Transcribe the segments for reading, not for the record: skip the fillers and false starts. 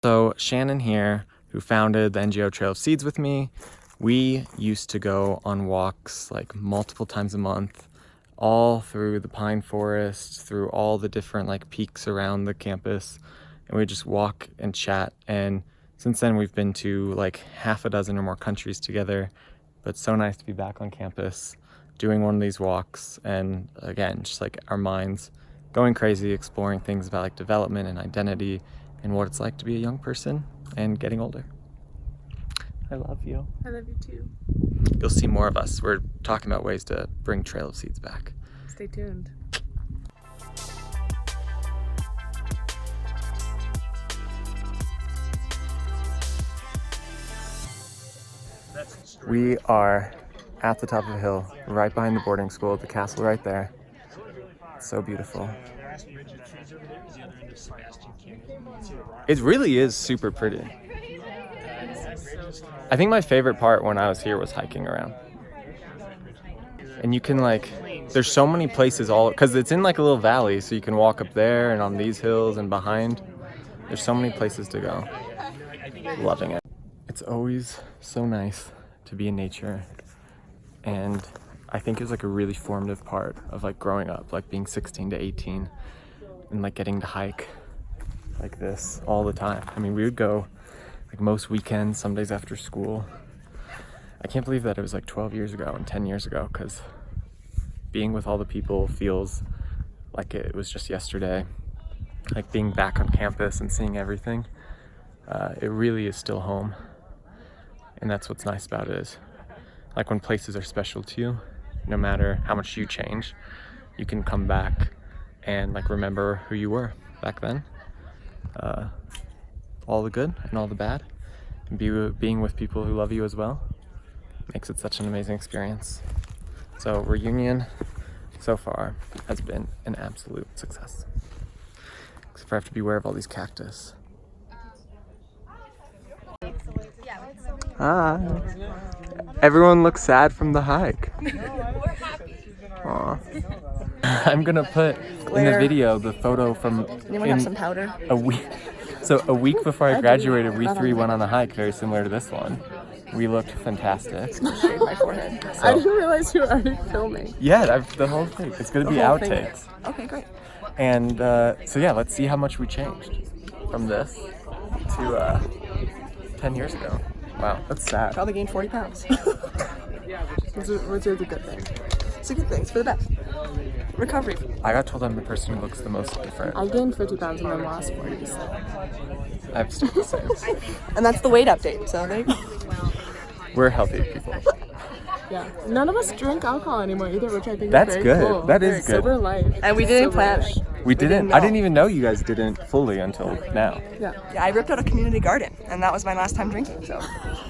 So Shannon here, who founded the NGO Trail of Seeds with me, we used to go on walks like multiple times a month, all through the pine forest, through all the different like peaks around the campus, and we just walk and chat. And since then we've been to like half a dozen or more countries together. But it's so nice to be back on campus doing one of these walks, and again, just like our minds going crazy, exploring things about like development and identity and what it's like to be a young person and getting older. I love you. I love you too. You'll see more of us. We're talking about ways to bring Trail of Seeds back. Stay tuned. We are at the top of a hill, right behind the boarding school, the castle right there. It's so beautiful. It really is super pretty. I think my favorite part when I was here was hiking around. And you can like, there's so many places all, because it's in like a little valley, so you can walk up there and on these hills and behind. There's so many places to go. Loving it. It's always so nice to be in nature, and I think it was like a really formative part of like growing up, like being 16 to 18 and like getting to hike like this all the time. I mean, we would go like most weekends, some days after school. I can't believe that it was like 12 years ago and 10 years ago, because being with all the people feels like it was just yesterday. Like being back on campus and seeing everything, it really is still home. And that's what's nice about it, is like when places are special to you, no matter how much you change, you can come back and like remember who you were back then. All the good and all the bad, and being with people who love you as well makes it such an amazing experience. So reunion so far has been an absolute success. Except for I have to beware of all these cactus. Ah, everyone looks sad from the hike. Aw. I'm gonna put in the video the photo from Anyone have some powder? a week. So a week before I graduated, we three went on a hike very similar to this one. We looked fantastic. Shave my forehead. I didn't realize you were already filming. Yeah, the whole thing. It's gonna be outtakes. Okay, great. And so yeah, let's see how much we changed from this to 10 years ago. Wow, that's sad. Probably gained 40 pounds. Which is a good thing. It's a good thing. It's for the best. Recovery. I got told I'm the person who looks the most different. I gained 50 pounds and then lost 40. So. I've stayed the same. And that's the weight update. So there you go. We're healthy people. Yeah. None of us drink alcohol anymore either, which I think That's is very good. cool. That is good. Sober life. And we didn't plan it. We didn't. I didn't even know you guys didn't fully until now. Yeah, I ripped out a community garden, and that was my last time drinking, so.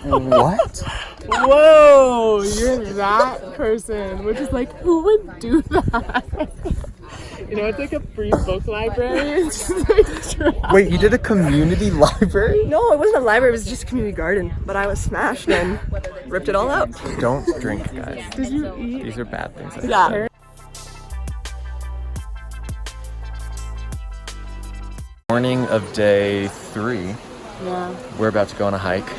What? Whoa, you're that person, which is like, who would do that? You know, it's like a free book library. It's just like Wait, you did a community library? No, it wasn't a library, it was just a community garden, but I was smashed and ripped it all out. Don't drink, guys. Did you eat? These are bad things. Yeah. Morning of day 3. Yeah. We're about to go on a hike.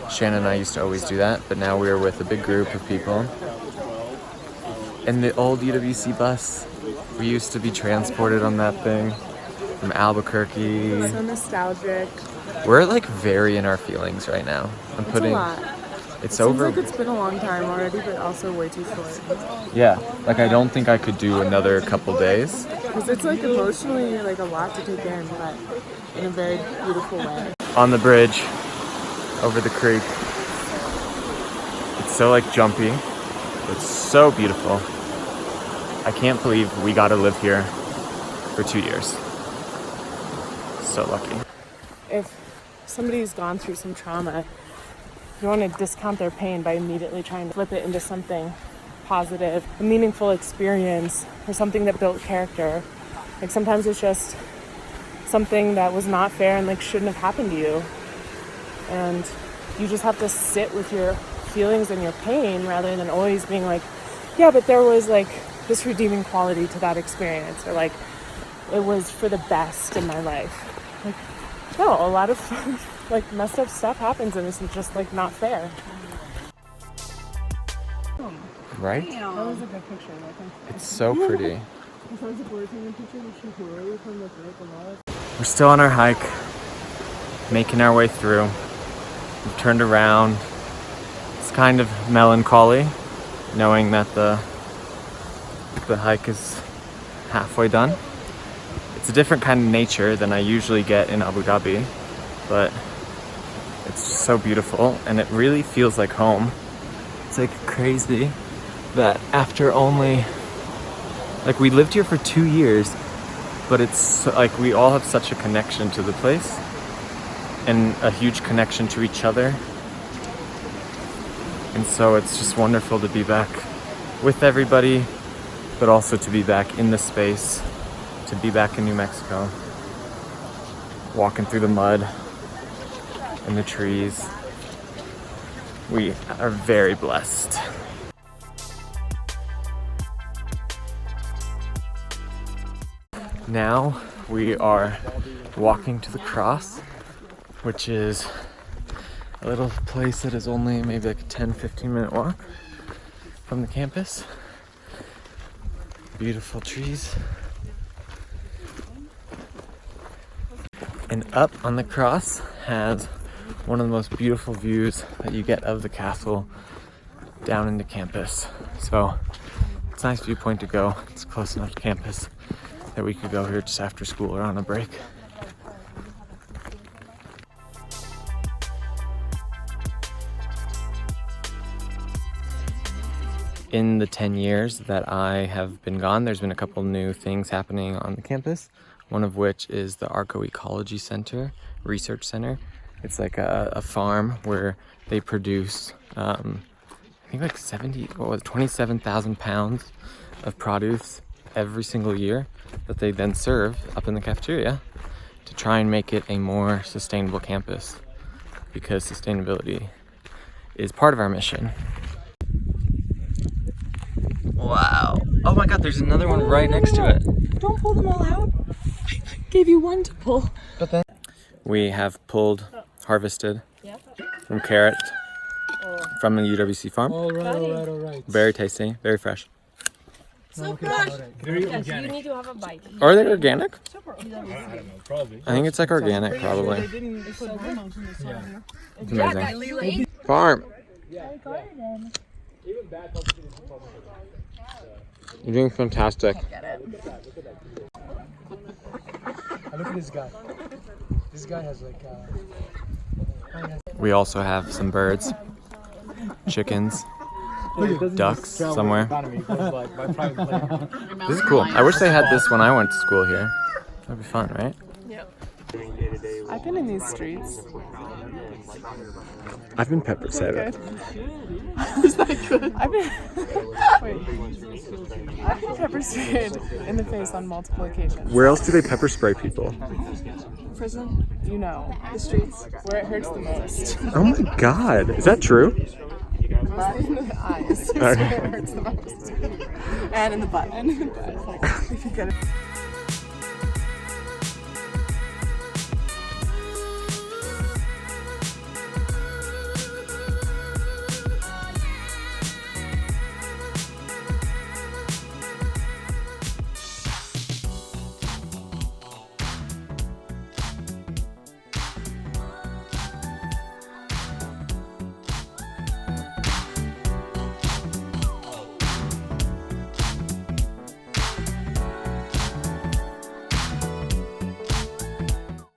Shannon and I used to always do that, but now we're with a big group of people. And the old UWC bus, we used to be transported on that thing from Albuquerque. So nostalgic. We're like very in our feelings right now. It's a lot. It's Seems over. like it's been a long time already, but also way too short. Yeah, like I don't think I could do another couple days. Because it's like emotionally like a lot to take in, but in a very beautiful way. On the bridge, over the creek. It's so like jumpy. It's so beautiful. I can't believe we got to live here for 2 years. So lucky. If somebody's gone through some trauma, you want to discount their pain by immediately trying to flip it into something positive, a meaningful experience, or something that built character. Like sometimes it's just something that was not fair and like shouldn't have happened to you. And you just have to sit with your feelings and your pain rather than always being like, yeah, but there was like this redeeming quality to that experience, or like it was for the best in my life. Like, No, a lot of like messed up stuff happens and it's just like not fair. Right? That was a good picture, I think. It's so pretty. Besides the birds in the picture, from the We're still on our hike, making our way through. We've turned around. It's kind of melancholy, knowing that the hike is halfway done. It's a different kind of nature than I usually get in Abu Dhabi, but it's just so beautiful and it really feels like home. It's like crazy that after only, like we lived here for 2 years, but it's like we all have such a connection to the place and a huge connection to each other. And so it's just wonderful to be back with everybody, but also to be back in the space, to be back in New Mexico, walking through the mud and the trees. We are very blessed. Now we are walking to the cross, which is a little place that is only maybe like a 10-15 minute walk from the campus. Beautiful trees. And up on the cross has one of the most beautiful views that you get of the castle down into campus. So it's a nice viewpoint to go. It's close enough to campus that we could go here just after school or on a break. In the 10 years that I have been gone, there's been a couple new things happening on the campus. One of which is the Arco-Ecology Center, Research Center. It's like a farm where they produce, I think like 27,000 pounds of produce every single year that they then serve up in the cafeteria to try and make it a more sustainable campus, because sustainability is part of our mission. Wow. Oh my God, there's another one right next to it. Don't pull them all out. I gave you one to pull. But then we have harvested from carrot from the UWC farm. All right. Very tasty, very fresh. So fresh. Yes, you need to have a bite. Are they organic? Probably. I think it's like organic, probably. It's so good. It's amazing. Farm. You're doing fantastic. Look at this guy. This guy has like We also have some birds, chickens, ducks somewhere. This is cool. I wish they had this when I went to school here. That'd be fun, right? Yep. I've been in these streets. I've been pepper Good. Is that good? I've been pepper sprayed in the face on multiple occasions. Where else do they pepper spray people? Prison, you know, the streets where it hurts the most. Oh my God, is that true? Mostly in the eyes is where it hurts the most, and in the butt. If you get it.